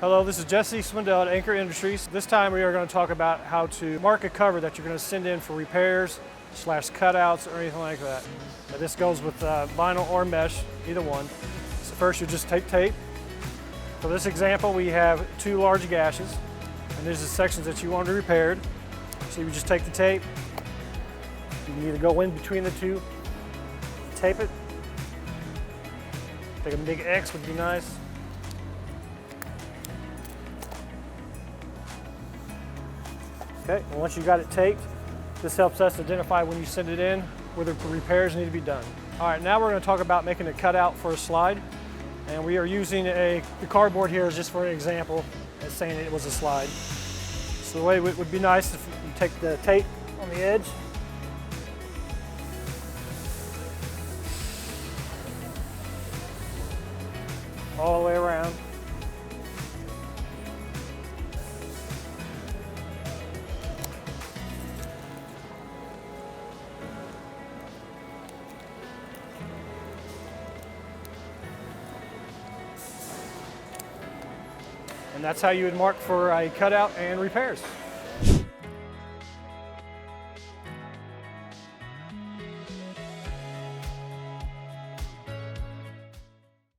Hello, this is Jesse Swindell at Anchor Industries. This time we are going to talk about how to mark a cover that you're going to send in for repairs / cutouts or anything like that. Now, this goes with vinyl or mesh, either one. So first you just take tape. For this example we have 2 large gashes, and these are the sections that you want repaired. So you just take the tape, you can either go in between the two, tape it. Take a big X would be nice. Okay, and once you got it taped, this helps us identify when you send it in whether repairs need to be done. All right, now we're going to talk about making a cutout for a slide. And we are using the cardboard here is just for an example, as saying it was a slide. So the way it would be nice if you take the tape on the edge, all the way around. And that's how you would mark for a cutout and repairs.